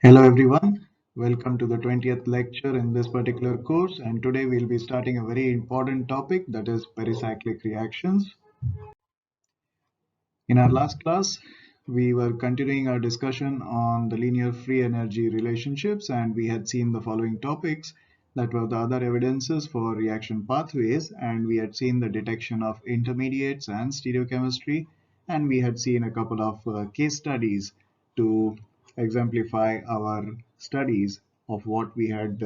Hello everyone, welcome to the 20th lecture in this particular course, and today we'll be starting a very important topic, that is pericyclic reactions. In our last class, we were continuing our discussion on the linear free energy relationships, and we had seen the following topics that were the other evidences for reaction pathways, and we had seen the detection of intermediates and stereochemistry, and we had seen a couple of case studies to exemplify our studies of what we had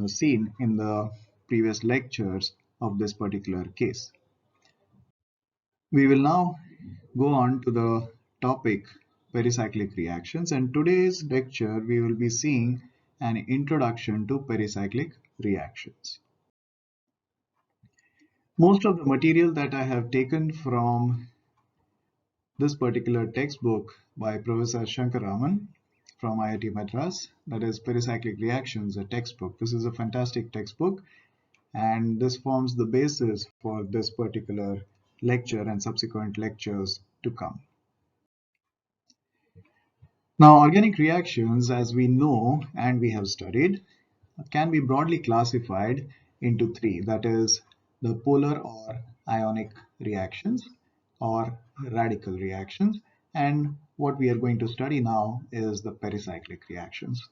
seen in the previous lectures of this particular case. We will now go on to the topic pericyclic reactions, and today's lecture we will be seeing an introduction to pericyclic reactions. Most of the material that I have taken from this particular textbook by Professor Shankaraman from IIT Madras, that is Pericyclic Reactions, a textbook. This is a fantastic textbook, and this forms the basis for this particular lecture and subsequent lectures to come. Now, organic reactions, as we know and we have studied, can be broadly classified into three, that is, the polar or ionic reactions or radical reactions, and what we are going to study now is the pericyclic reactions.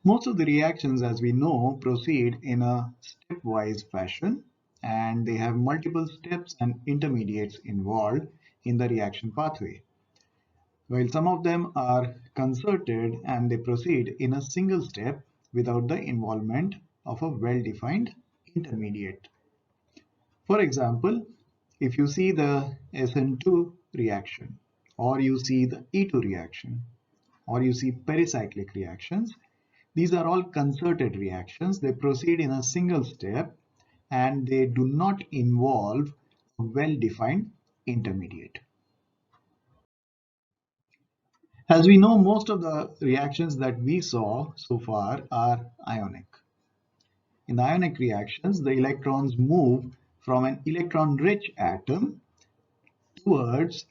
Most of the reactions, as we know, proceed in a stepwise fashion, and they have multiple steps and intermediates involved in the reaction pathway. While some of them are concerted and they proceed in a single step without the involvement of a well-defined intermediate. For example, if you see the SN2 reaction, or you see the E2 reaction, or you see pericyclic reactions, these are all concerted reactions. They proceed in a single step and they do not involve a well-defined intermediate. As we know, most of the reactions that we saw so far are ionic. In the ionic reactions, the electrons move from an electron-rich atom towards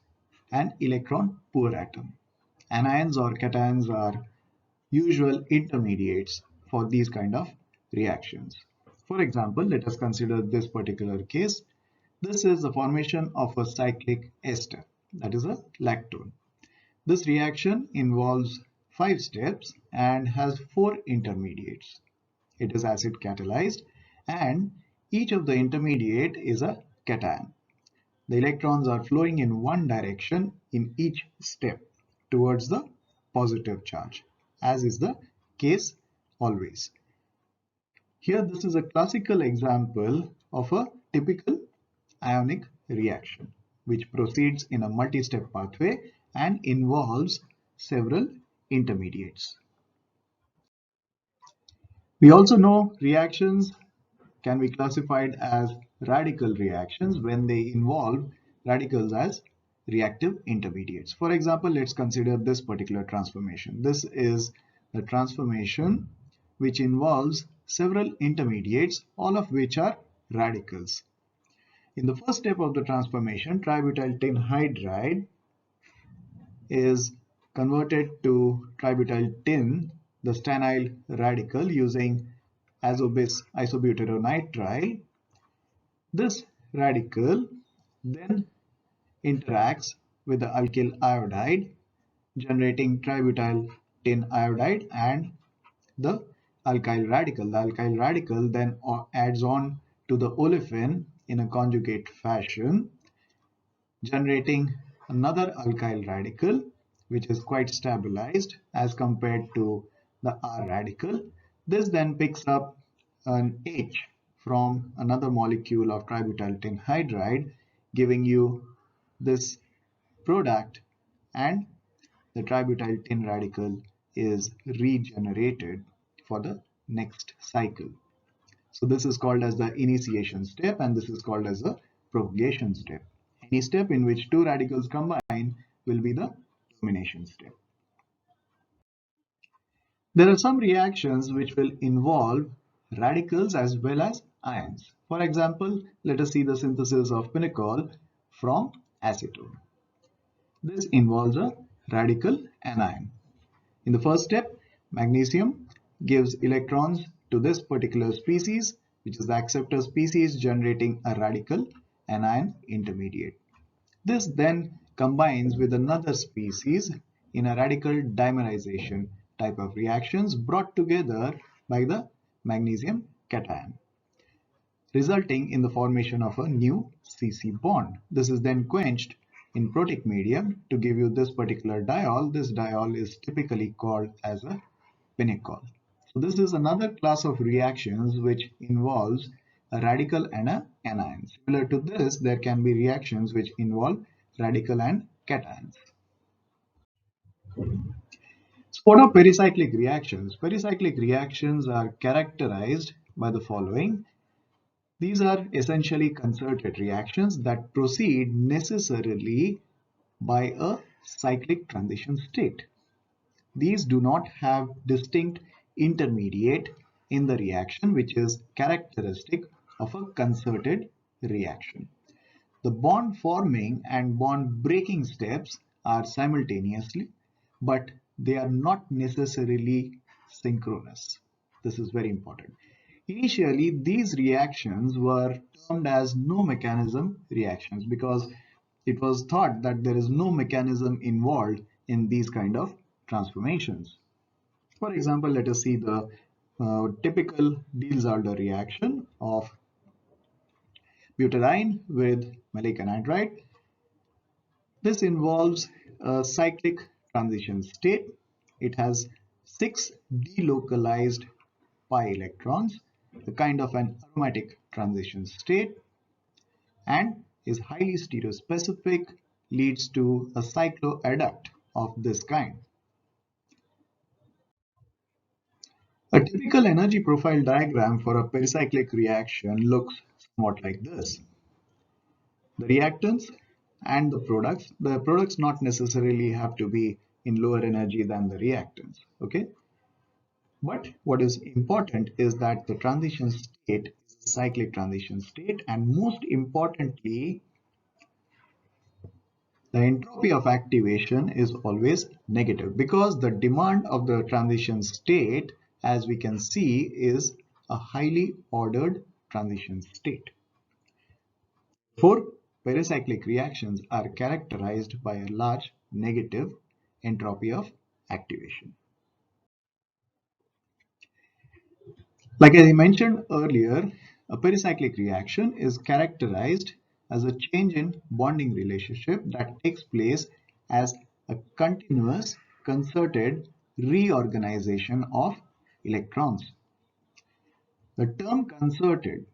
an electron-poor atom. Anions or cations are usual intermediates for these kind of reactions. For example, let us consider this particular case. This is the formation of a cyclic ester, that is a lactone. This reaction involves 5 steps and has 4 intermediates. It is acid catalyzed and each of the intermediate is a cation. The electrons are flowing in one direction in each step towards the positive charge, as is the case always. Here this is a classical example of a typical ionic reaction which proceeds in a multi-step pathway and involves several intermediates. We also know reactions can be classified as radical reactions when they involve radicals as reactive intermediates. For example, let's consider this particular transformation. This is the transformation which involves several intermediates, all of which are radicals. In the first step of the transformation, tributyl tin hydride is converted to tributyl tin, the stanyl radical, using azobis isobutyronitrile. This radical then interacts with the alkyl iodide, generating tributyl tin iodide and the alkyl radical. The alkyl radical then adds on to the olefin in a conjugate fashion, generating another alkyl radical which is quite stabilized as compared to the R radical. This then picks up an H from another molecule of tributyl tin hydride, giving you this product, and the tributyl tin radical is regenerated for the next cycle. So this is called as the initiation step and this is called as the propagation step. Any step in which two radicals combine will be the termination step. There are some reactions which will involve radicals as well as ions. For example, let us see the synthesis of pinacol from acetone. This involves a radical anion. In the first step, magnesium gives electrons to this particular species, which is the acceptor species, generating a radical anion intermediate. This then combines with another species in a radical dimerization type of reactions brought together by the magnesium cation, resulting in the formation of a new CC bond. This is then quenched in protic medium to give you this particular diol. This diol is typically called as a pinacol. So this is another class of reactions which involves a radical and a anion. Similar to this, there can be reactions which involve radical and cations. So what are pericyclic reactions? Pericyclic reactions are characterized by the following. These are essentially concerted reactions that proceed necessarily by a cyclic transition state. These do not have distinct intermediate in the reaction, which is characteristic of a concerted reaction. The bond forming and bond breaking steps are simultaneously, but they are not necessarily synchronous. This is very important. Initially, these reactions were termed as no mechanism reactions because it was thought that there is no mechanism involved in these kind of transformations. For example, let us see the typical Diels-Alder reaction of butadiene with maleic anhydride. This involves a cyclic transition state. It has 6 delocalized pi electrons, a kind of an aromatic transition state, and is highly stereospecific, leads to a cycloadduct of this kind. A typical energy profile diagram for a pericyclic reaction looks somewhat like this. The reactants and the products not necessarily have to be in lower energy than the reactants, okay? But what is important is that the transition state is a cyclic transition state, and most importantly, the entropy of activation is always negative because the demand of the transition state, as we can see, is a highly ordered transition state. Therefore, pericyclic reactions are characterized by a large negative entropy of activation. Like I mentioned earlier, a pericyclic reaction is characterized as a change in bonding relationship that takes place as a continuous concerted reorganization of electrons. The term concerted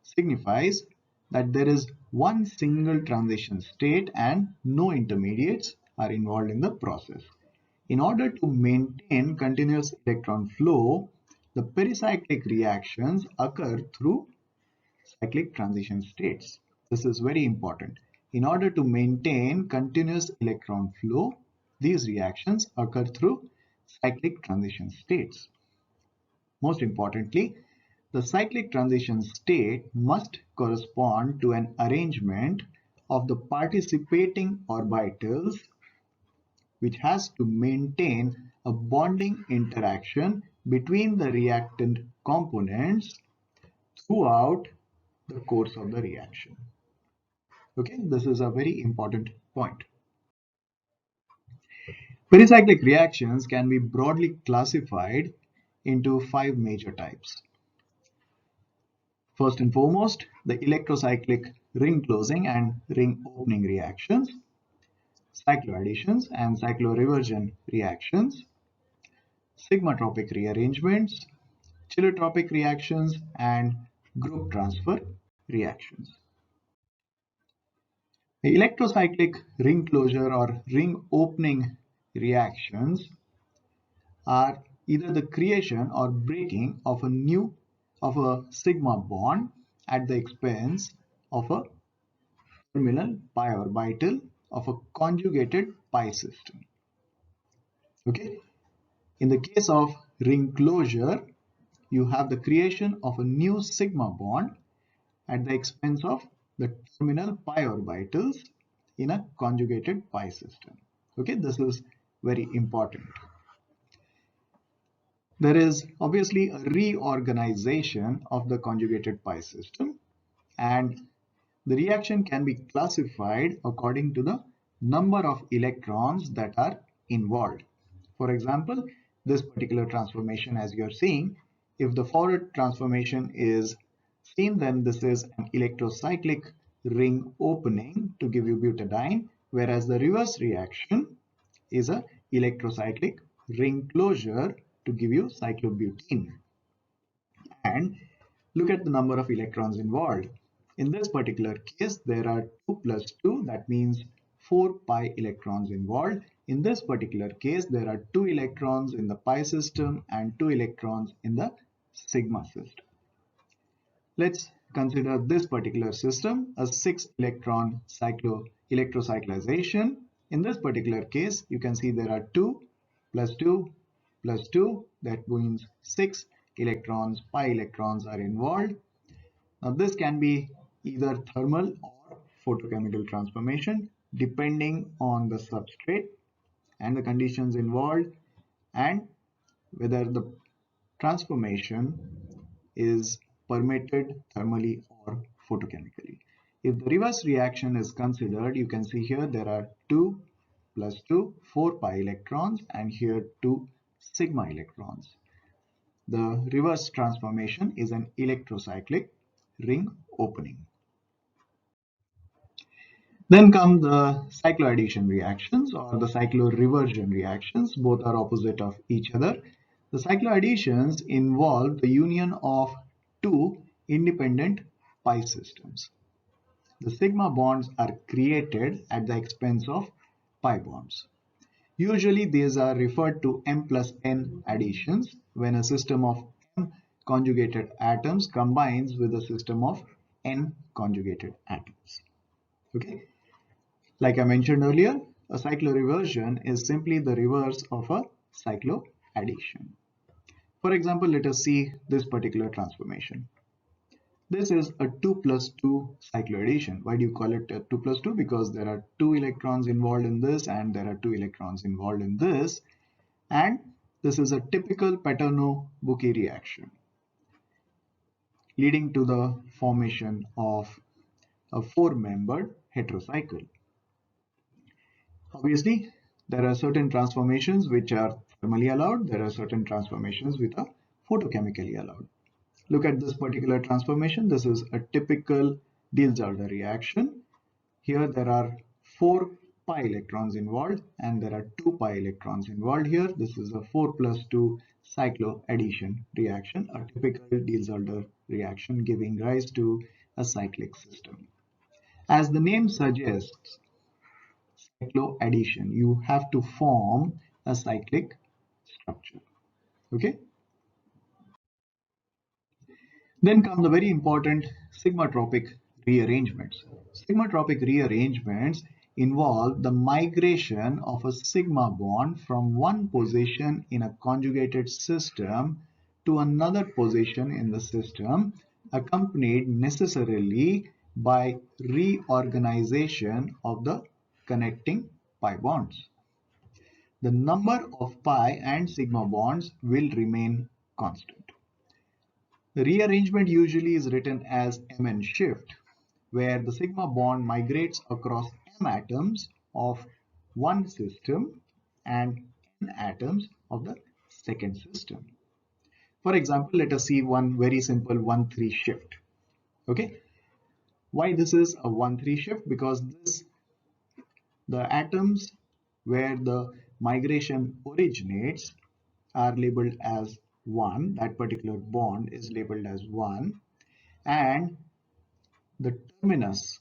signifies that there is one single transition state and no intermediates are involved in the process. In order to maintain continuous electron flow, the pericyclic reactions occur through cyclic transition states. This is very important. In order to maintain continuous electron flow, these reactions occur through cyclic transition states. Most importantly, the cyclic transition state must correspond to an arrangement of the participating orbitals which has to maintain a bonding interaction between the reactant components throughout the course of the reaction. Okay, this is a very important point. Pericyclic reactions can be broadly classified into 5 major types. First and foremost, the electrocyclic ring closing and ring opening reactions, cycloadditions and cycloreversion reactions, sigmatropic rearrangements, cheirotropic reactions, and group transfer reactions. The electrocyclic ring closure or ring opening reactions are either the creation or breaking of a sigma bond at the expense of a terminal pi orbital of a conjugated pi system. Okay. In the case of ring closure, you have the creation of a new sigma bond at the expense of the terminal pi orbitals in a conjugated pi system. Okay, this is very important. There is obviously a reorganization of the conjugated pi system, and the reaction can be classified according to the number of electrons that are involved. For example, this particular transformation, as you are seeing, if the forward transformation is seen, then this is an electrocyclic ring opening to give you butadiene, whereas the reverse reaction is a electrocyclic ring closure to give you cyclobutene. And look at the number of electrons involved. In this particular case, there are 2 plus 2, that means 4 pi electrons involved. In this particular case, there are 2 electrons in the pi system and 2 electrons in the sigma system. Let's consider this particular system a 6 electron electrocyclization. In this particular case, you can see there are 2 plus 2 plus 2, that means 6 electrons, pi electrons are involved. Now this can be either thermal or photochemical transformation depending on the substrate and the conditions involved, and whether the transformation is permitted thermally or photochemically. If the reverse reaction is considered, you can see here there are 2 plus 2, 4 pi electrons, and here 2 sigma electrons. The reverse transformation is an electrocyclic ring opening. Then come the cycloaddition reactions or the cycloreversion reactions. Both are opposite of each other. The cycloadditions involve the union of two independent pi systems. The sigma bonds are created at the expense of pi bonds. Usually these are referred to m plus n additions when a system of m conjugated atoms combines with a system of n conjugated atoms. Okay. Like I mentioned earlier, a cycloreversion is simply the reverse of a cycloaddition. For example, let us see this particular transformation. This is a 2 plus 2 cycloaddition. Why do you call it a 2 plus 2? Because there are 2 electrons involved in this and there are 2 electrons involved in this. And this is a typical Paterno-Bucchi reaction, leading to the formation of a 4-membered heterocycle. Obviously, there are certain transformations which are thermally allowed. There are certain transformations which are photochemically allowed. Look at this particular transformation. This is a typical Diels-Alder reaction. Here there are 4 pi electrons involved and there are 2 pi electrons involved here. This is a 4 plus 2 cycloaddition reaction, a typical Diels-Alder reaction giving rise to a cyclic system. As the name suggests, cycloaddition, you have to form a cyclic structure. Okay. Then come the very important sigmatropic rearrangements. Sigmatropic rearrangements involve the migration of a sigma bond from one position in a conjugated system to another position in the system, accompanied necessarily by reorganization of the connecting pi bonds. The number of pi and sigma bonds will remain constant. The rearrangement usually is written as Mn shift, where the sigma bond migrates across m atoms of one system and n atoms of the second system. For example, let us see one very simple 1-3 shift. Okay, why this is a 1-3 shift? Because the atoms where the migration originates are labeled as 1. That particular bond is labeled as 1, and the terminus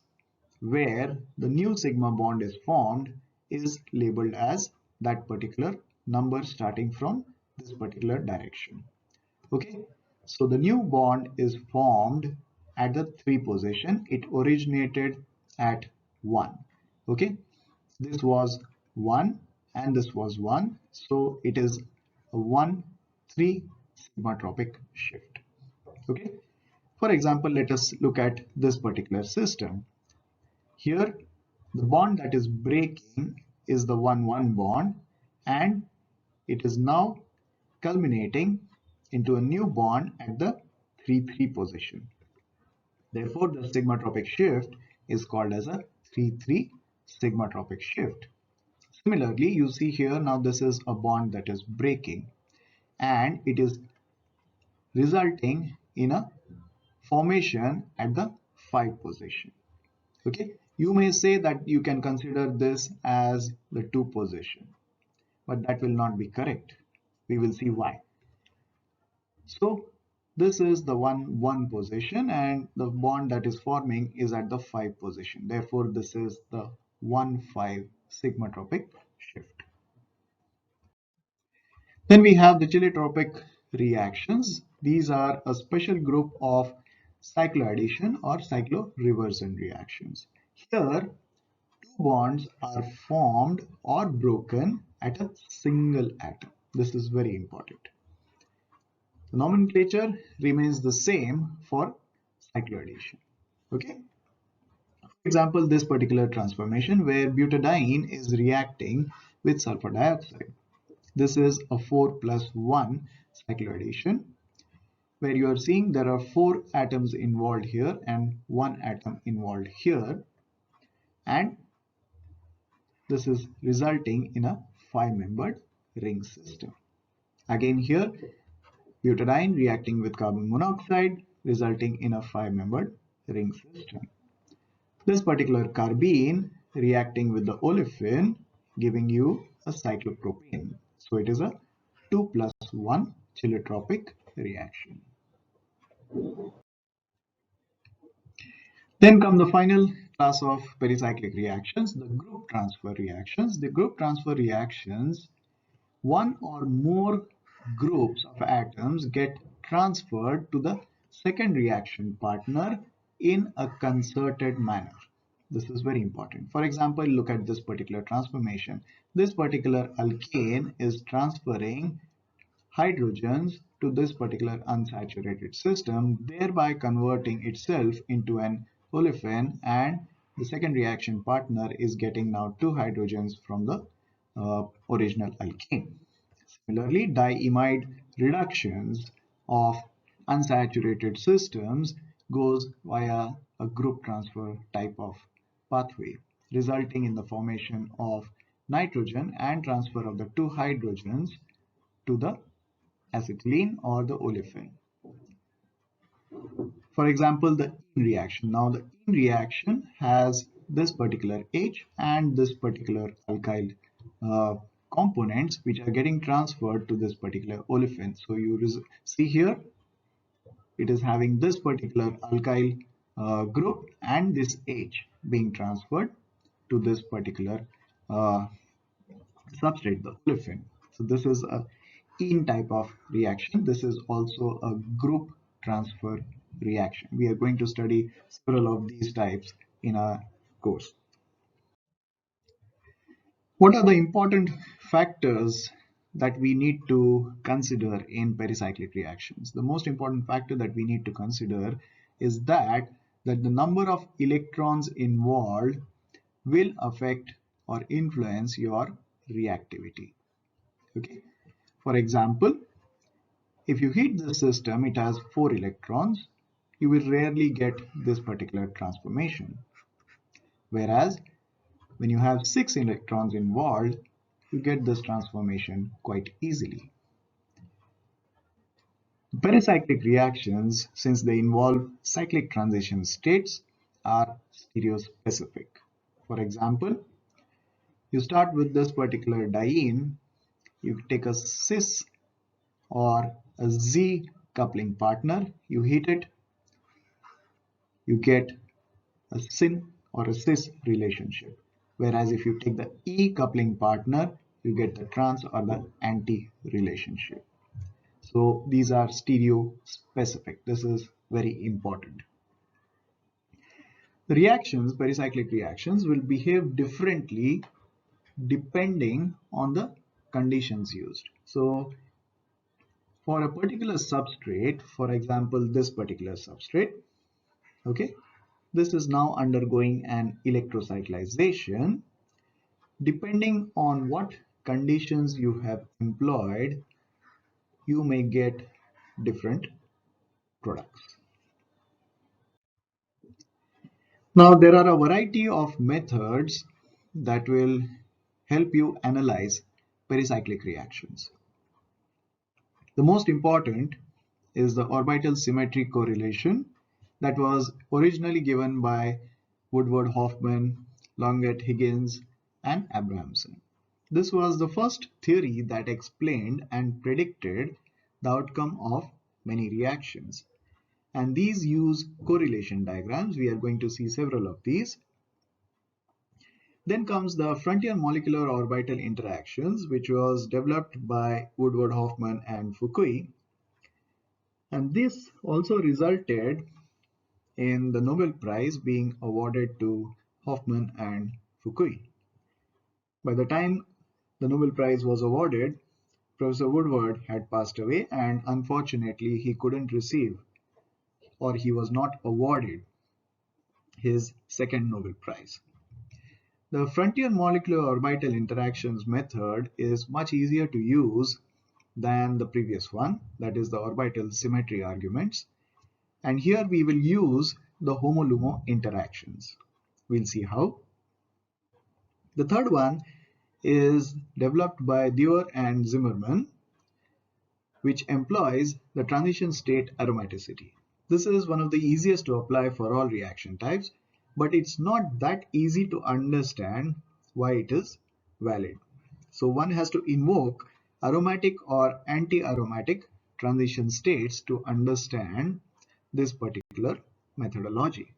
where the new sigma bond is formed is labeled as that particular number starting from this particular direction. Okay, so the new bond is formed at the 3 position. It originated at 1. Okay, this was 1 and this was 1, so it is a 1-3 sigmatropic shift. Okay, for example, let us look at this particular system. Here the bond that is breaking is the 1-1 bond, and it is now culminating into a new bond at the 3,3 position. Therefore, the sigmatropic shift is called as a 3,3 sigmatropic shift. Similarly, you see here now this is a bond that is breaking and it is resulting in a formation at the 5 position. Okay, you may say that you can consider this as the 2 position, but that will not be correct. We will see why. So this is the 1 position and the bond that is forming is at the 5 position. Therefore, this is the 1,5 sigmatropic shift. Then we have the cheletropic reactions. These are a special group of cycloaddition or cycloreversion reactions. Here, two bonds are formed or broken at a single atom. This is very important. The nomenclature remains the same for cycloaddition. Okay. For example, this particular transformation where butadiene is reacting with sulfur dioxide. This is a 4+1 cycloaddition where you are seeing there are 4 atoms involved here and 1 atom involved here, and this is resulting in a 5-membered ring system. Again here, butadiene reacting with carbon monoxide resulting in a 5-membered ring system. This particular carbene reacting with the olefin giving you a cyclopropane. So it is a 2+1 cheletropic reaction. Then come the final class of pericyclic reactions, the group transfer reactions. The group transfer reactions, one or more groups of atoms get transferred to the second reaction partner in a concerted manner. This is very important. For example, look at this particular transformation. This particular alkane is transferring hydrogens to this particular unsaturated system, thereby converting itself into an olefin, and the second reaction partner is getting now 2 hydrogens from the original alkane. Similarly, diimide reductions of unsaturated systems goes via a group transfer type of pathway, resulting in the formation of nitrogen and transfer of the 2 hydrogens to the acetylene or the olefin. For example, the in reaction. Now the in reaction has this particular H and this particular alkyl components which are getting transferred to this particular olefin. So you see here it is having this particular alkyl group and this H being transferred to this particular substrate, the olefin. So this is a ene type of reaction. This is also a group transfer reaction. We are going to study several of these types in our course. What are the important factors that we need to consider in pericyclic reactions? The most important factor that we need to consider is that the number of electrons involved will affect or influence your reactivity. Okay. For example, if you heat the system, it has 4 electrons, you will rarely get this particular transformation. Whereas when you have 6 electrons involved, you get this transformation quite easily. Pericyclic reactions, since they involve cyclic transition states, are stereospecific. For example, you start with this particular diene, you take a cis or a Z coupling partner, you heat it, you get a syn or a cis relationship. Whereas if you take the E coupling partner, you get the trans or the anti relationship. So these are stereo specific. This is very important. The reactions, pericyclic reactions, will behave differently depending on the conditions used. So for a particular substrate, for example, this particular substrate, okay, this is now undergoing an electrocyclization. Depending on what conditions you have employed, you may get different products. Now, there are a variety of methods that will help you analyze pericyclic reactions. The most important is the orbital symmetry correlation that was originally given by Woodward Hoffman, Longet Higgins, and Abrahamson. This was the first theory that explained and predicted the outcome of many reactions. And these use correlation diagrams. We are going to see several of these. Then comes the frontier molecular orbital interactions, which was developed by Woodward Hoffman and Fukui. And this also resulted in the Nobel Prize being awarded to Hoffman and Fukui. By the time the Nobel Prize was awarded, Professor Woodward had passed away, and unfortunately he couldn't receive, or he was not awarded, his second Nobel Prize. The frontier molecular orbital interactions method is much easier to use than the previous one, that is the orbital symmetry arguments. And here we will use the HOMO-LUMO interactions. We'll see how. The third one is developed by Dewar and Zimmerman, which employs the transition state aromaticity. This is one of the easiest to apply for all reaction types, but it's not that easy to understand why it is valid. So one has to invoke aromatic or anti-aromatic transition states to understand this particular methodology.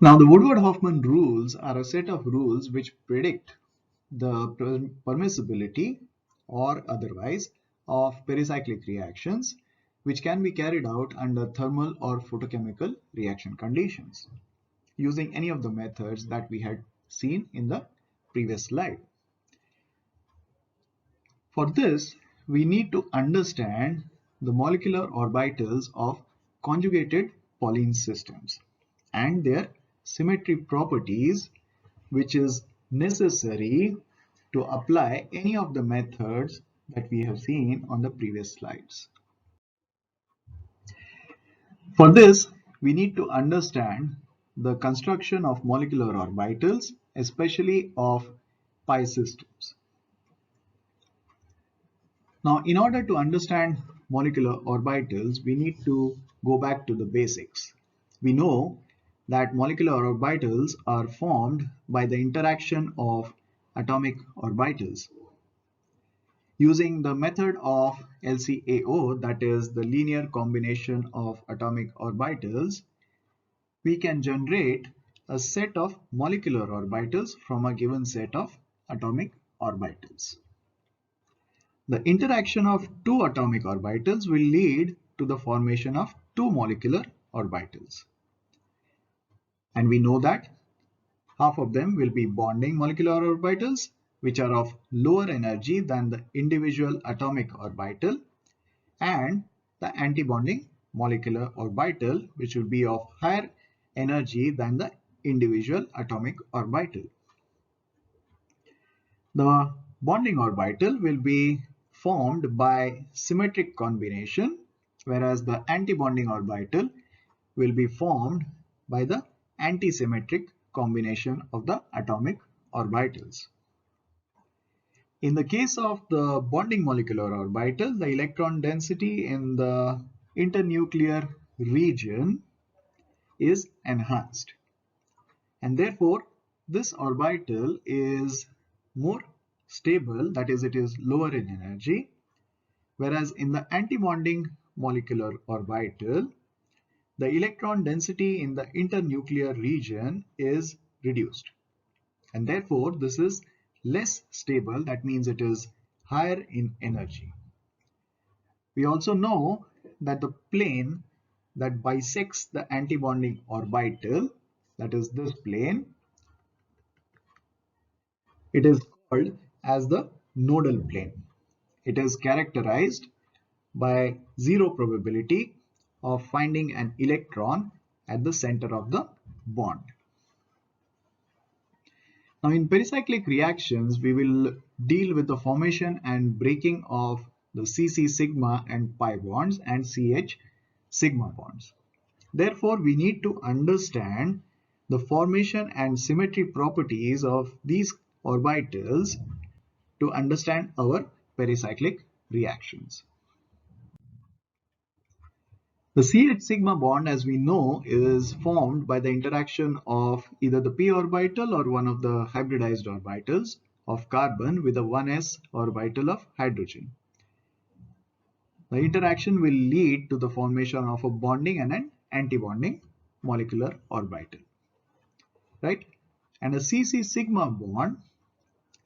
Now, the Woodward-Hoffman rules are a set of rules which predict the permissibility or otherwise of pericyclic reactions, which can be carried out under thermal or photochemical reaction conditions using any of the methods that we had seen in the previous slide. For this, we need to understand the molecular orbitals of conjugated Pauling systems and their symmetry properties, which is necessary to apply any of the methods that we have seen on the previous slides. For this, we need to understand the construction of molecular orbitals, especially of pi systems. Now, in order to understand molecular orbitals, we need to go back to the basics. We know that molecular orbitals are formed by the interaction of atomic orbitals. Using the method of LCAO, that is the linear combination of atomic orbitals, we can generate a set of molecular orbitals from a given set of atomic orbitals. The interaction of two atomic orbitals will lead to the formation of two molecular orbitals. And we know that half of them will be bonding molecular orbitals, which are of lower energy than the individual atomic orbital, and the antibonding molecular orbital, which will be of higher energy than the individual atomic orbital. The bonding orbital will be formed by symmetric combination, whereas the antibonding orbital will be formed by the antisymmetric combination of the atomic orbitals. In the case of the bonding molecular orbital, the electron density in the internuclear region is enhanced, and therefore this orbital is more stable, that is, it is lower in energy, whereas in the antibonding molecular orbital, the electron density in the internuclear region is reduced, and therefore this is less stable, that means it is higher in energy. We also know that the plane that bisects the antibonding orbital, that is this plane, it is called as the nodal plane. It is characterized by zero probability of finding an electron at the center of the bond. Now in pericyclic reactions, we will deal with the formation and breaking of the CC sigma and pi bonds and CH sigma bonds. Therefore, we need to understand the formation and symmetry properties of these orbitals to understand our pericyclic reactions. The CH sigma bond, as we know, is formed by the interaction of either the p orbital or one of the hybridized orbitals of carbon with a 1s orbital of hydrogen. The interaction will lead to the formation of a bonding and an antibonding molecular orbital, right? And a CC sigma bond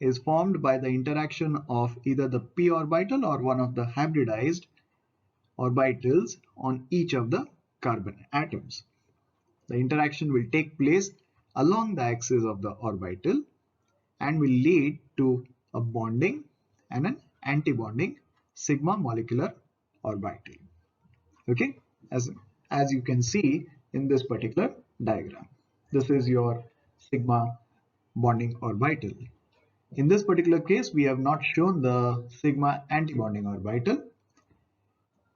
is formed by the interaction of either the p orbital or one of the hybridized orbitals on each of the carbon atoms. The interaction will take place along the axis of the orbital and will lead to a bonding and an antibonding sigma molecular orbital. Okay, as you can see in this particular diagram, this is your sigma bonding orbital. In this particular case, we have not shown the sigma antibonding orbital.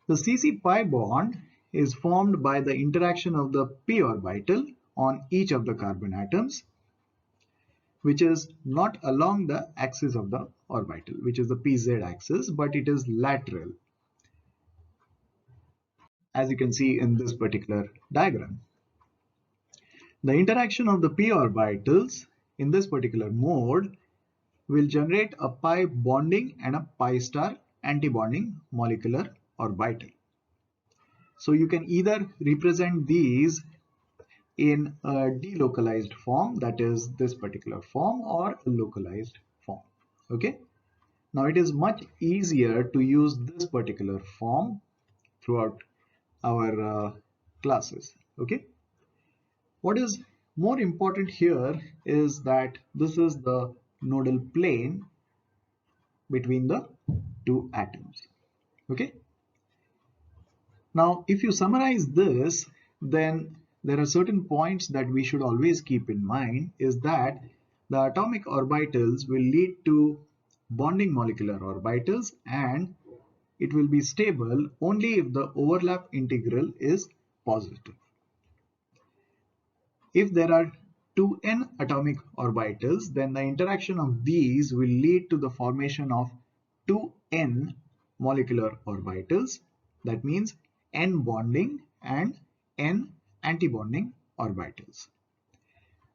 The CC pi bond is formed by the interaction of the p orbital on each of the carbon atoms, which is not along the axis of the orbital, which is the pz axis, but it is lateral, as you can see in this particular diagram. The interaction of the p orbitals in this particular mode will generate a pi bonding and a pi star antibonding molecular orbital. So you can either represent these in a delocalized form, that is this particular form, or a localized form. Okay. Now it is much easier to use this particular form throughout our classes. Okay. What is more important here is that this is the nodal plane between the two atoms. Okay. Now, if you summarize this, then there are certain points that we should always keep in mind is that the atomic orbitals will lead to bonding molecular orbitals and it will be stable only if the overlap integral is positive. If there are 2n atomic orbitals, then the interaction of these will lead to the formation of 2n molecular orbitals. That means n bonding and n antibonding orbitals.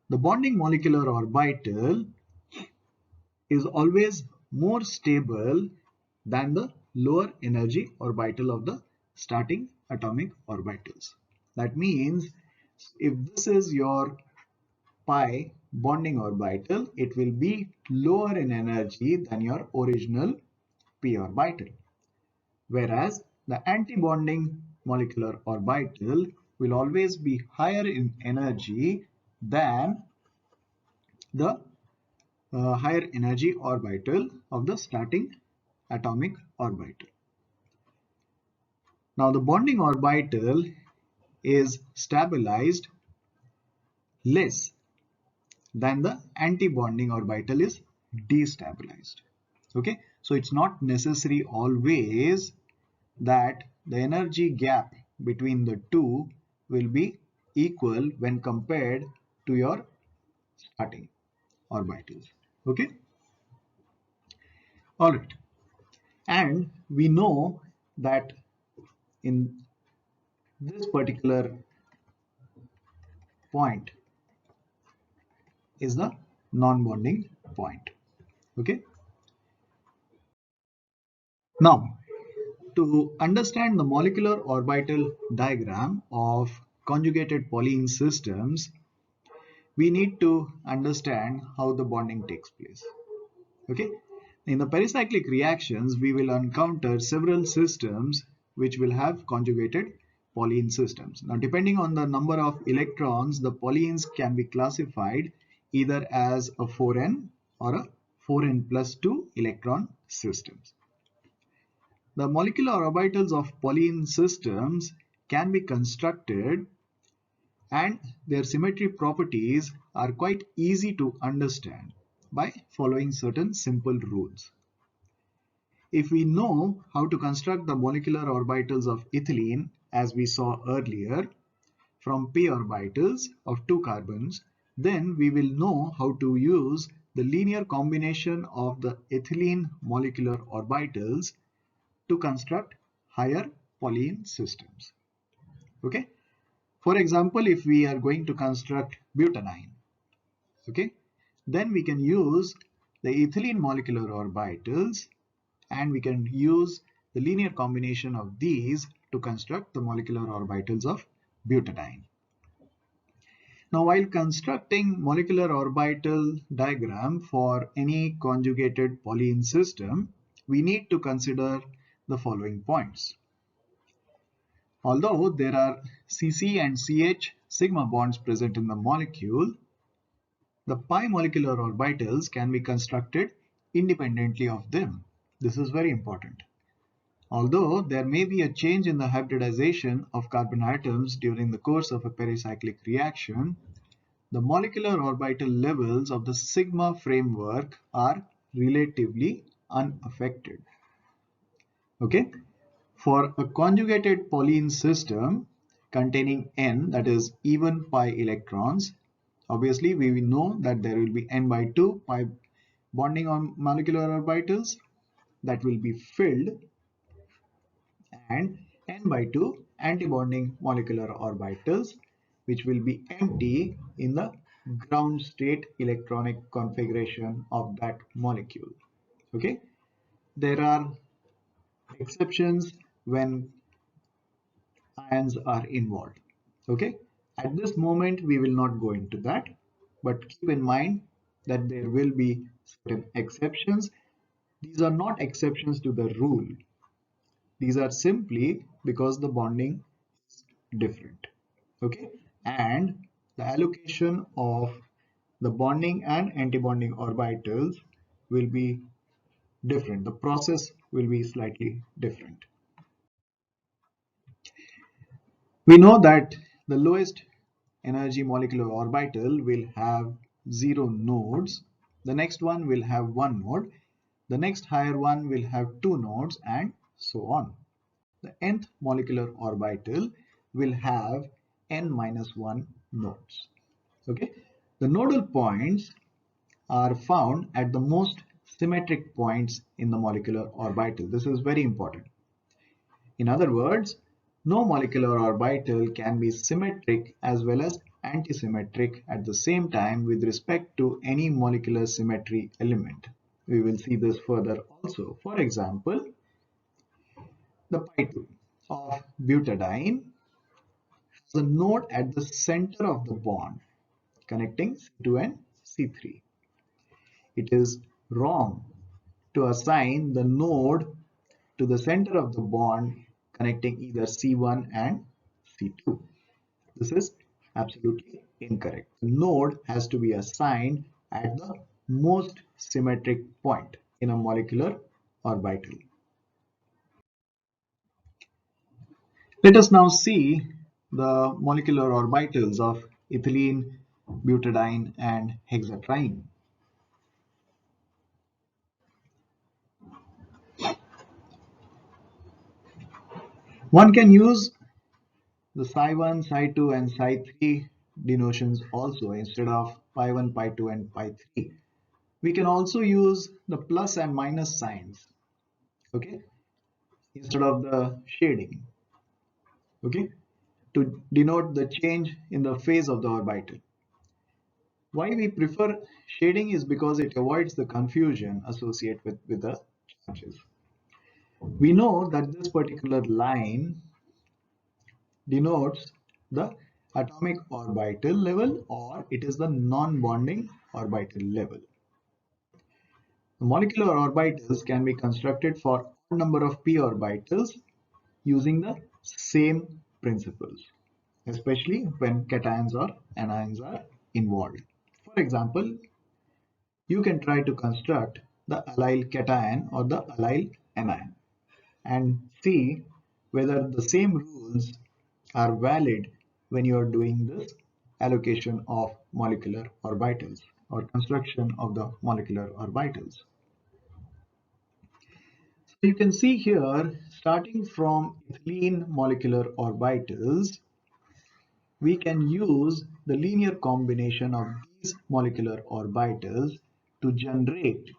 The bonding molecular orbital is always more stable than the lower energy orbital of the starting atomic orbitals. That means if this is your pi bonding orbital, it will be lower in energy than your original p orbital. Whereas the anti-bonding molecular orbital will always be higher in energy than the higher energy orbital of the starting atomic orbital. Now the bonding orbital is stabilized less than the anti-bonding orbital is destabilized. Okay, so it's not necessary always that the energy gap between the two will be equal when compared to your starting orbitals. Okay, all right, and we know that in this particular point is the non-bonding point. Okay, now to understand the molecular orbital diagram of conjugated polyene systems, we need to understand how the bonding takes place. Okay, in the pericyclic reactions, we will encounter several systems which will have conjugated polyene systems. Now, depending on the number of electrons, the polyenes can be classified either as a 4n or a 4n plus 2 electron systems. The molecular orbitals of polyene systems can be constructed and their symmetry properties are quite easy to understand by following certain simple rules. If we know how to construct the molecular orbitals of ethylene, as we saw earlier, from p orbitals of two carbons, then we will know how to use the linear combination of the ethylene molecular orbitals to construct higher polyene systems. Okay. For example, if we are going to construct butadiene, okay, then we can use the ethylene molecular orbitals and we can use the linear combination of these to construct the molecular orbitals of butadiene. Now, while constructing molecular orbital diagram for any conjugated polyene system, we need to consider the following points. Although there are CC and CH sigma bonds present in the molecule, the pi molecular orbitals can be constructed independently of them. This is very important. Although there may be a change in the hybridization of carbon atoms during the course of a pericyclic reaction, the molecular orbital levels of the sigma framework are relatively unaffected. Okay? For a conjugated polyene system containing n, that is even pi electrons, obviously we will know that there will be n by 2 pi bonding on molecular orbitals that will be filled and n by 2 antibonding molecular orbitals which will be empty in the ground state electronic configuration of that molecule. Okay, there are exceptions when ions are involved. Okay, at this moment we will not go into that, but keep in mind that there will be certain exceptions. These are not exceptions to the rule. These are simply because the bonding is different. Okay, and the allocation of the bonding and antibonding orbitals will be different. The process will be slightly different. We know that the lowest energy molecular orbital will have 0 nodes. The next one will have 1 node. The next higher one will have 2 nodes and so on. The nth molecular orbital will have n minus 1 nodes. Okay. The nodal points are found at the most symmetric points in the molecular orbital. This is very important. In other words, no molecular orbital can be symmetric as well as antisymmetric at the same time with respect to any molecular symmetry element. We will see this further also. For example, the pi2 of butadiene has a node at the center of the bond connecting C2 and C3. It is wrong to assign the node to the center of the bond connecting either C1 and C2. This is absolutely incorrect. The node has to be assigned at the most symmetric point in a molecular orbital. Let us now see the molecular orbitals of ethylene, butadiene, and hexatriene. One can use the psi1, psi2, and psi3 denotions also instead of pi1, pi2, and pi3. We can also use the plus and minus signs, okay, instead of the shading, okay, to denote the change in the phase of the orbital. Why we prefer shading is because it avoids the confusion associated with the charges. We know that this particular line denotes the atomic orbital level or it is the non-bonding orbital level. The molecular orbitals can be constructed for odd number of p orbitals using the same principles, especially when cations or anions are involved. For example, you can try to construct the allyl cation or the allyl anion and see whether the same rules are valid when you are doing this allocation of molecular orbitals or construction of the molecular orbitals. So you can see here, starting from ethylene molecular orbitals, we can use the linear combination of these molecular orbitals to generate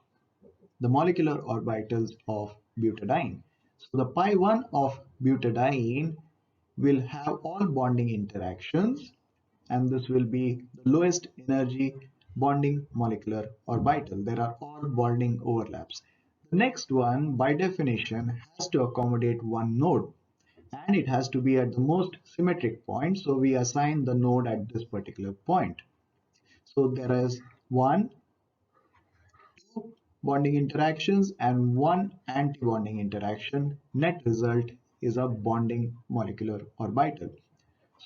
the molecular orbitals of butadiene. So the pi 1 of butadiene will have all bonding interactions, and this will be the lowest energy bonding molecular orbital. There are all bonding overlaps. The next one, by definition, has to accommodate one node, and it has to be at the most symmetric point, so we assign the node at this particular point. So there is one, two bonding interactions and one anti-bonding interaction. Net result is a bonding molecular orbital.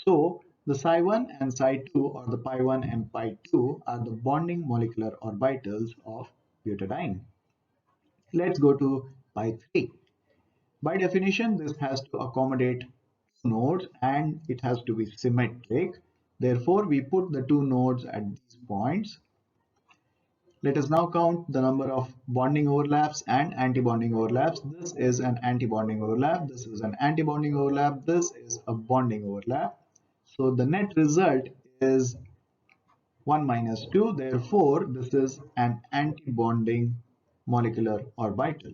So the psi1 and psi2, or the pi1 and pi2, are the bonding molecular orbitals of butadiene. Let's go to pi3. By definition, this has to accommodate two nodes and it has to be symmetric. Therefore, we put the two nodes at these points. Let us now count the number of bonding overlaps and anti-bonding overlaps. This is an anti-bonding overlap. This is an anti-bonding overlap. This is a bonding overlap. So the net result is 1 minus 2. Therefore, this is an anti-bonding molecular orbital.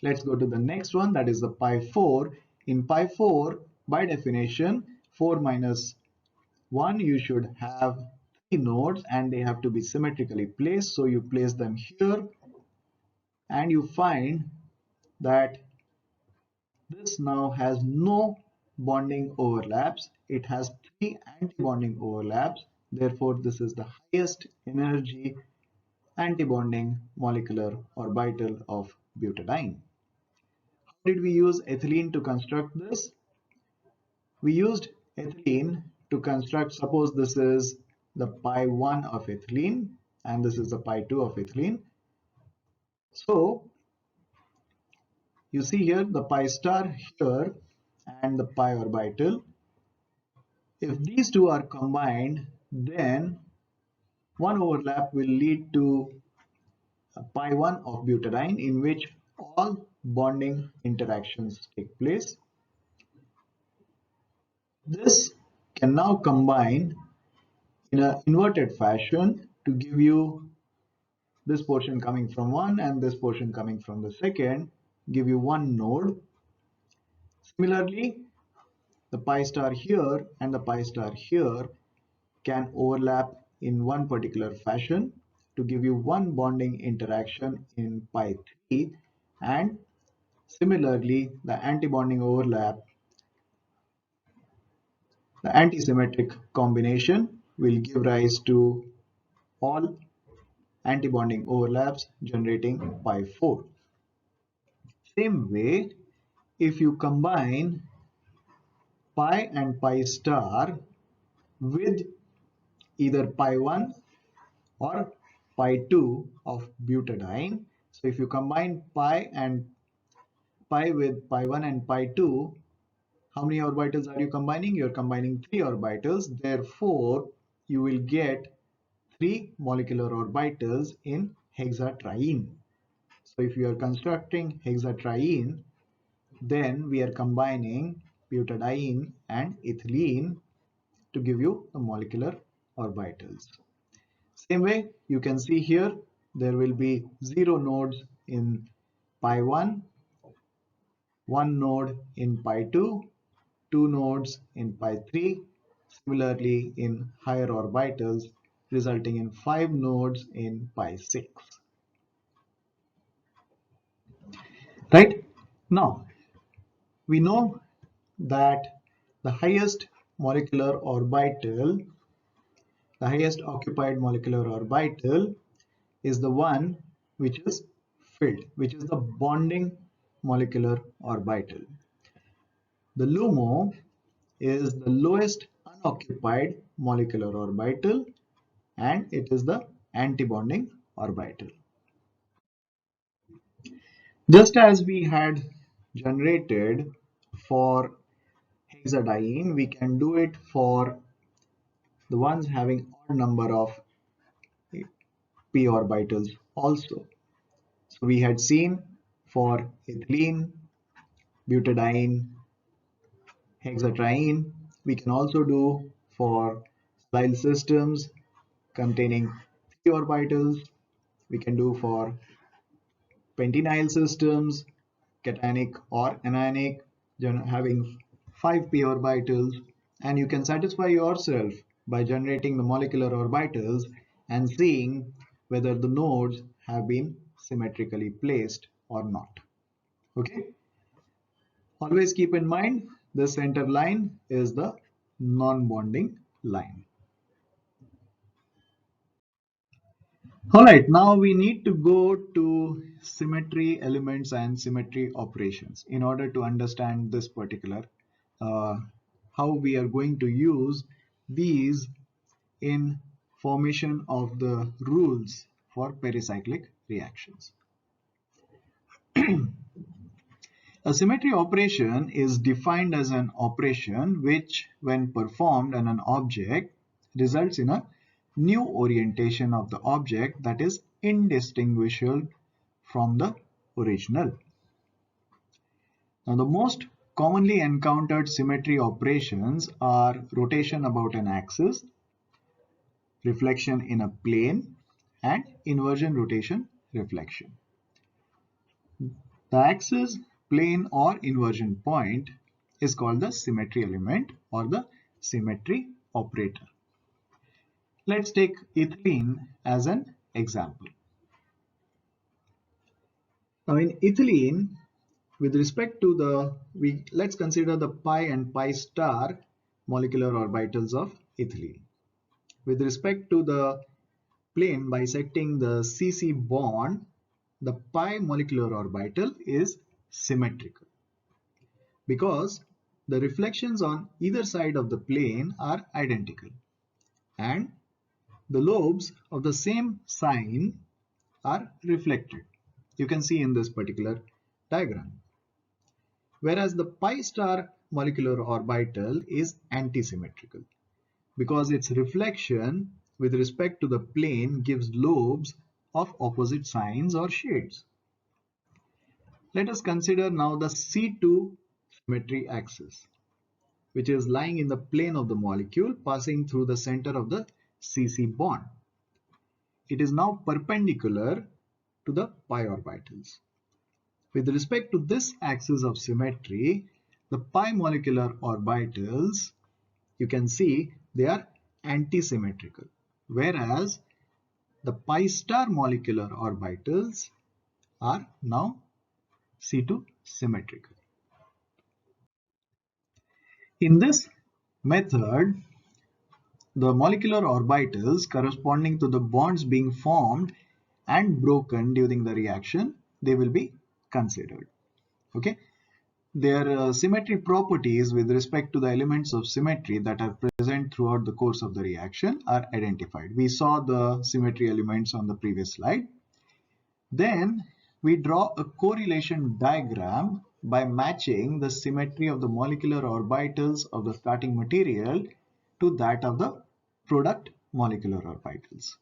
Let's go to the next one, that is the pi 4. In pi 4, by definition, 4 minus 1, you should have three nodes and they have to be symmetrically placed. So you place them here and you find that this now has no bonding overlaps. It has three anti-bonding overlaps. Therefore, this is the highest energy antibonding molecular orbital of butadiene. How did we use ethylene to construct this? We used ethylene to construct, suppose this is the pi 1 of ethylene and this is the pi 2 of ethylene. So you see here the pi star here and the pi orbital. If these two are combined, then one overlap will lead to pi 1 of butadiene, in which all bonding interactions take place. This can now combine in an inverted fashion to give you this portion coming from one and this portion coming from the second, give you one node. Similarly, the pi star here and the pi star here can overlap in one particular fashion to give you one bonding interaction in pi 3, and similarly the anti-bonding overlap, the anti-symmetric combination will give rise to all anti-bonding overlaps generating pi 4. Same way, if you combine pi and pi star with either pi 1 or pi 2 of butadiene. So if you combine pi with pi 1 and pi 2, how many orbitals are you combining? You're combining three orbitals. Therefore, you will get three molecular orbitals in hexatriene. So if you are constructing hexatriene, then we are combining butadiene and ethylene to give you the molecular orbitals. Same way, you can see here there will be 0 nodes in pi 1, 1 node in pi 2, 2 nodes in pi 3, similarly in higher orbitals, resulting in 5 nodes in pi 6. Right? Now, we know that the highest molecular orbital, the highest occupied molecular orbital is the one which is filled, which is the bonding molecular orbital. The LUMO is the lowest unoccupied molecular orbital and it is the antibonding orbital. Just as we had generated for hexadiene, we can do it for the ones having odd number of p orbitals also. So we had seen for ethylene, butadiene, hexatriene. We can also do for allyl systems containing 3 orbitals. We can do for pentenyl systems, cationic or anionic, having 5p orbitals, and you can satisfy yourself by generating the molecular orbitals and seeing whether the nodes have been symmetrically placed or not. Okay, always keep in mind the center line is the non-bonding line. All right, now we need to go to symmetry elements and symmetry operations in order to understand this particular uh, how we are going to use these in formation of the rules for pericyclic reactions. A symmetry operation is defined as an operation which, when performed on an object, results in a new orientation of the object that is indistinguishable from the original. Now, the most commonly encountered symmetry operations are rotation about an axis, reflection in a plane, and inversion rotation reflection. The axis, plane, or inversion point is called the symmetry element or the symmetry operator. Let's take ethylene as an example. Now in ethylene, with respect to let's consider the pi and pi star molecular orbitals of ethylene. With respect to the plane bisecting the CC bond, the pi molecular orbital is symmetrical because the reflections on either side of the plane are identical and the lobes of the same sign are reflected. You can see in this particular diagram. Whereas the pi star molecular orbital is antisymmetrical because its reflection with respect to the plane gives lobes of opposite signs or shades. Let us consider now the C2 symmetry axis, which is lying in the plane of the molecule passing through the center of the CC bond. It is now perpendicular to the pi orbitals. With respect to this axis of symmetry, the pi molecular orbitals, you can see they are antisymmetrical, whereas the pi star molecular orbitals are now C2 symmetrical. In this method, the molecular orbitals corresponding to the bonds being formed and broken during the reaction, they will be considered. Okay, their symmetry properties with respect to the elements of symmetry that are present throughout the course of the reaction are identified. We saw the symmetry elements on the previous slide. Then we draw a correlation diagram by matching the symmetry of the molecular orbitals of the starting material to that of the product molecular orbitals.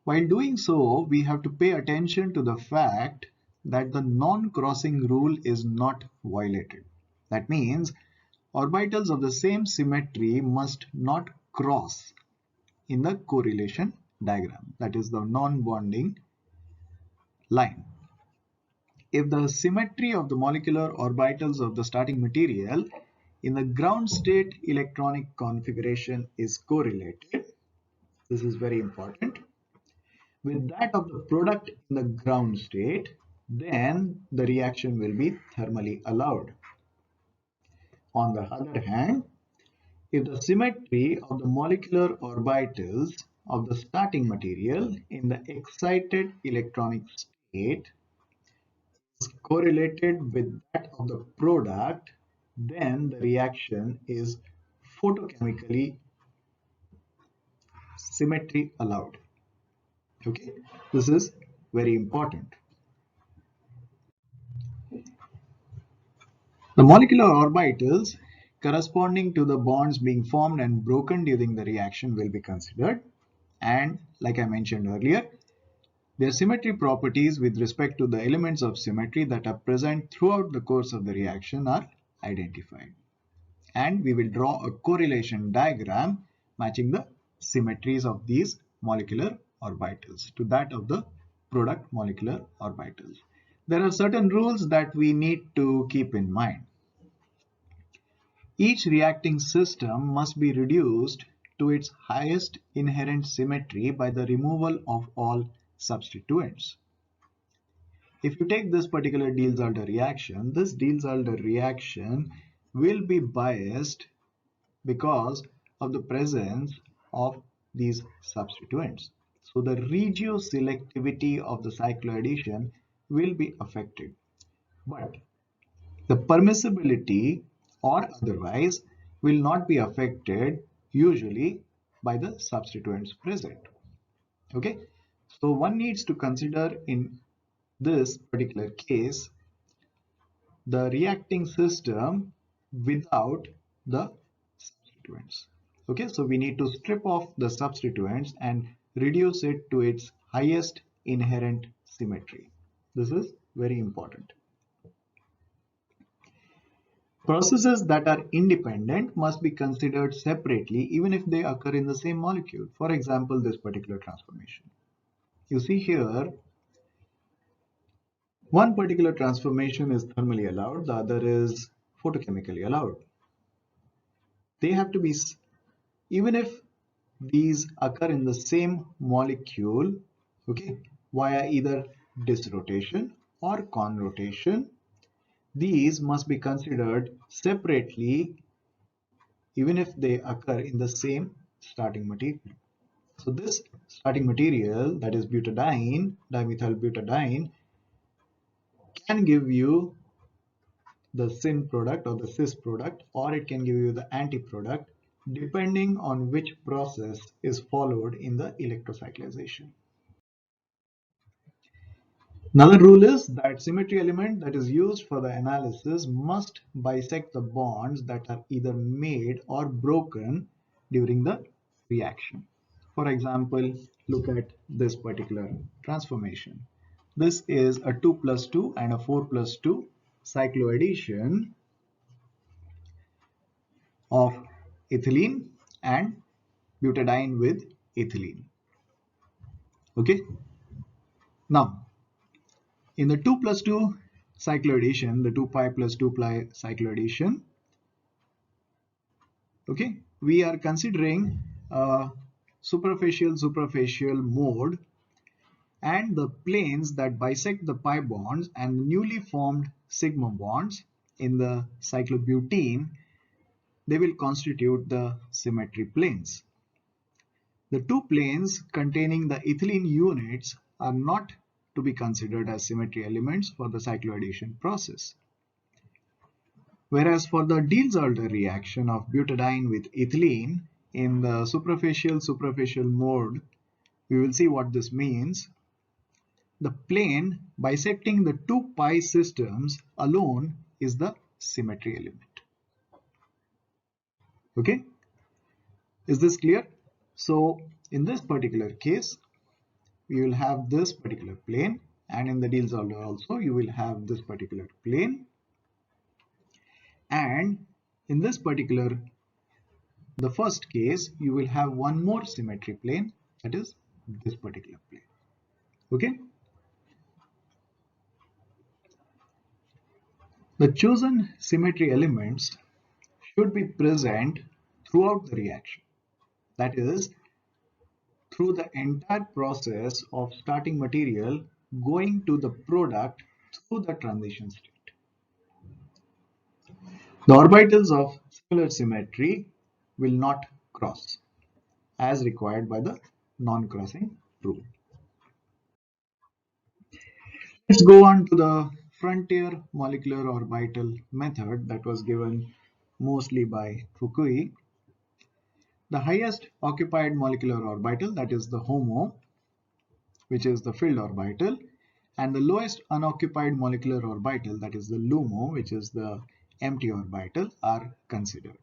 While doing so, we have to pay attention to the fact that the non-crossing rule is not violated. That means orbitals of the same symmetry must not cross in the correlation diagram, that is the non-bonding line. If the symmetry of the molecular orbitals of the starting material in the ground state electronic configuration is correlated, this is very important, with that of the product in the ground state, then the reaction will be thermally allowed. On the other hand, if the symmetry of the molecular orbitals of the starting material in the excited electronic state is correlated with that of the product, then the reaction is photochemically symmetry allowed. Okay, this is very important. The molecular orbitals corresponding to the bonds being formed and broken during the reaction will be considered. And like I mentioned earlier, their symmetry properties with respect to the elements of symmetry that are present throughout the course of the reaction are identified. And we will draw a correlation diagram matching the symmetries of these molecular orbitals to that of the product molecular orbitals. There are certain rules that we need to keep in mind. Each reacting system must be reduced to its highest inherent symmetry by the removal of all substituents. If you take this particular Diels-Alder reaction, this Diels-Alder reaction will be biased because of the presence of these substituents. So the regioselectivity of the cycloaddition will be affected. But the permissibility or otherwise will not be affected usually by the substituents present. Okay, so one needs to consider in this particular case the reacting system without the substituents. Okay, so we need to strip off the substituents and reduce it to its highest inherent symmetry. This is very important. Processes that are independent must be considered separately even if they occur in the same molecule. For example, this particular transformation. You see here, one particular transformation is thermally allowed, the other is photochemically allowed. They have to be, even if these occur in the same molecule, okay, via either disrotation or conrotation, these must be considered separately even if they occur in the same starting material. So this starting material, that is butadiene, dimethylbutadiene, can give you the syn product or the cis product, or it can give you the anti-product depending on which process is followed in the electrocyclization. Another rule is that symmetry element that is used for the analysis must bisect the bonds that are either made or broken during the reaction. For example, look at this particular transformation. This is a 2+2 and a 4+2 cycloaddition of ethylene and butadiene with ethylene. Okay. Now, in the 2+2 cycloaddition, the 2-pi plus 2-pi cycloaddition, okay, we are considering superficial mode, and the planes that bisect the pi bonds and newly formed sigma bonds in the cyclobutene, they will constitute the symmetry planes. The two planes containing the ethylene units are not to be considered as symmetry elements for the cycloaddition process. Whereas for the Diels-Alder reaction of butadiene with ethylene in the superficial mode, we will see what this means. The plane bisecting the two pi systems alone is the symmetry element. Okay, is this clear? So in this particular case, we will have this particular plane, and in the Diels-Alder also you will have this particular plane, and in this particular, the first case, you will have one more symmetry plane, that is this particular plane. Okay, the chosen symmetry elements should be present throughout the reaction, that is through the entire process of starting material going to the product through the transition state. The orbitals of similar symmetry will not cross as required by the non-crossing rule. Let's go on to the frontier molecular orbital method that was given mostly by Fukui. The highest occupied molecular orbital, that is the HOMO, which is the filled orbital, and the lowest unoccupied molecular orbital, that is the LUMO, which is the empty orbital are considered.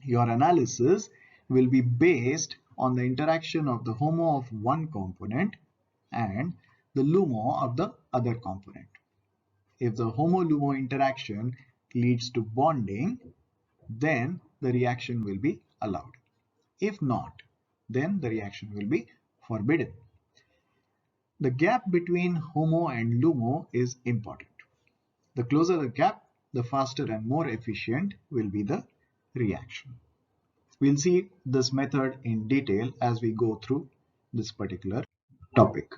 Your analysis will be based on the interaction of the HOMO of one component and the LUMO of the other component. If the HOMO-LUMO interaction leads to bonding, then the reaction will be allowed. If not, then the reaction will be forbidden. The gap between HOMO and LUMO is important. The closer the gap, the faster and more efficient will be the reaction. We'll see this method in detail as we go through this particular topic.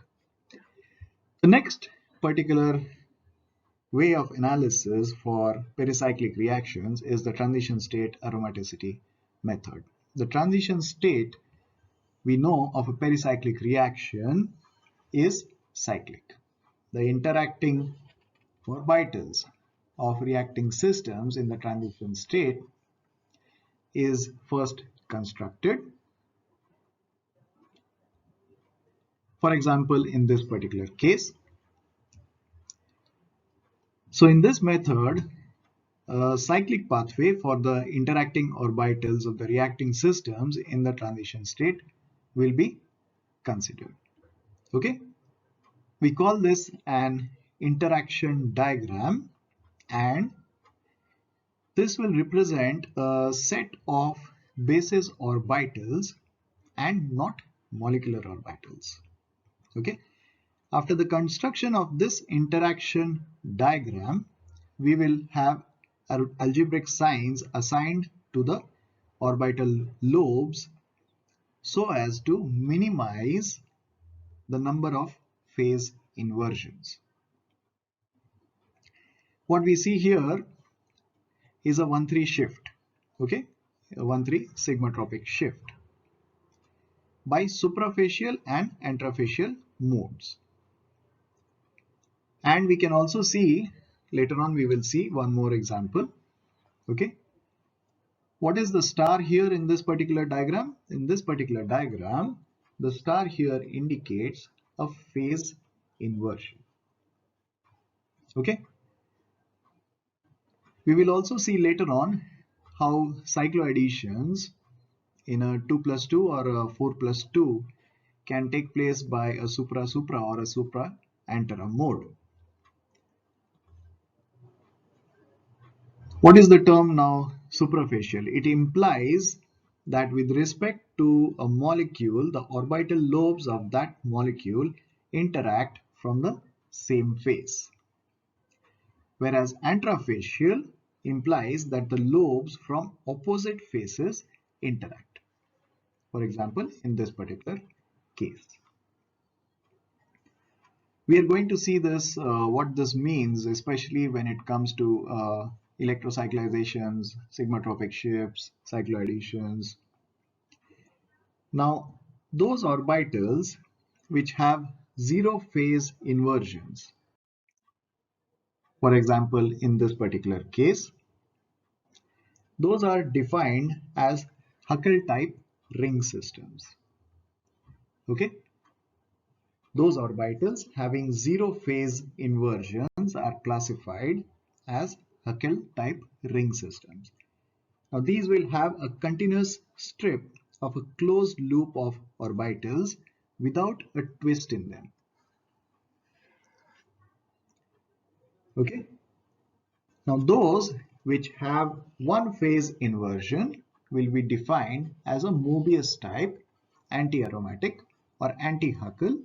The next particular way of analysis for pericyclic reactions is the transition state aromaticity method. The transition state we know of a pericyclic reaction is cyclic. The interacting orbitals of reacting systems in the transition state is first constructed. For example, in this particular case. So in this method, a cyclic pathway for the interacting orbitals of the reacting systems in the transition state will be considered. Okay, we call this an interaction diagram, and this will represent a set of basis orbitals and not molecular orbitals. Okay, after the construction of this interaction diagram, we will have algebraic signs assigned to the orbital lobes so as to minimize the number of phase inversions. What we see here is a 1,3 shift, okay, a 1,3 sigmatropic shift by suprafacial and anterofacial modes. And we can also see, later on we will see one more example. Okay, what is the star here in this particular diagram? In this particular diagram, the star here indicates a phase inversion. Okay, we will also see later on how cycloadditions in a 2+2 or a 4+2 can take place by a supra-supra or a supra-antera mode. What is the term now suprafacial? It implies that with respect to a molecule, the orbital lobes of that molecule interact from the same phase. Whereas anterofacial implies that the lobes from opposite phases interact. For example, in this particular case. We are going to see this, what this means, especially when it comes to electrocyclizations, sigmatropic shifts, cycloadditions. Now, those orbitals which have zero phase inversions, for example, in this particular case, those are defined as Huckel type ring systems. Okay, those orbitals having zero phase inversions are classified as Huckel type ring systems. Now these will have a continuous strip of a closed loop of orbitals without a twist in them. Okay. Now those which have one phase inversion will be defined as a Mobius type anti-aromatic or anti-Huckel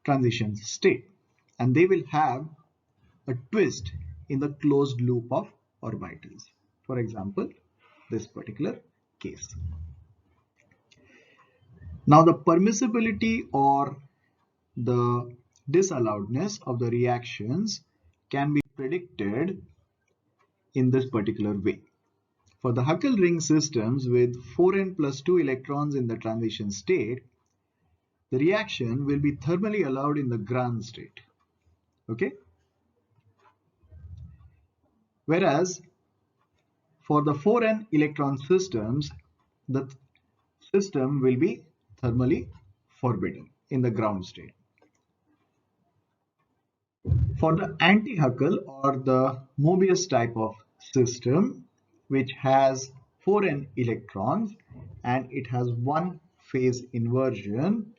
transition state, and they will have a twist in the closed loop of orbitals. For example, this particular case. Now the permissibility or the disallowedness of the reactions can be predicted in this particular way. For the Huckel ring systems with 4n plus 2 electrons in the transition state, the reaction will be thermally allowed in the ground state. Okay? Whereas for the 4n electron systems, the system will be thermally forbidden in the ground state. For the anti-Huckel or the Mobius type of system, which has 4n electrons and it has one phase inversion,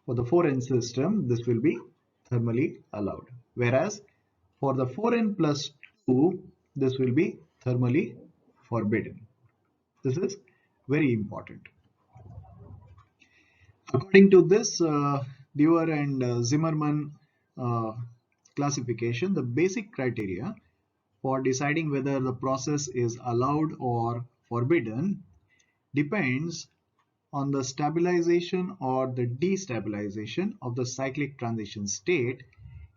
for the 4n system, this will be thermally allowed. Whereas for the 4n plus 2, this will be thermally forbidden. This is very important. According to this Dewar and Zimmermann uh, classification, the basic criteria for deciding whether the process is allowed or forbidden depends on the stabilization or the destabilization of the cyclic transition state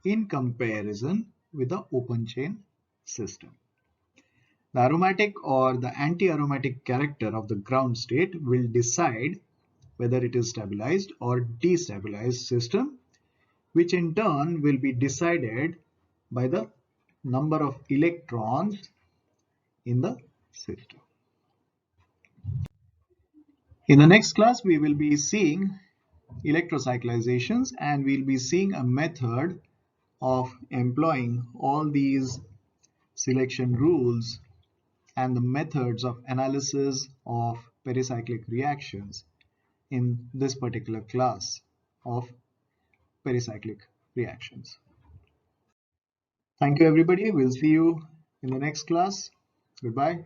in comparison with the open chain system. The aromatic or the anti-aromatic character of the ground state will decide whether it is stabilized or destabilized system, which in turn will be decided by the number of electrons in the system. In the next class, we will be seeing electrocyclizations and we'll be seeing a method of employing all these selection rules and the methods of analysis of pericyclic reactions in this particular class of pericyclic reactions. Thank you everybody. We'll see you in the next class. Goodbye.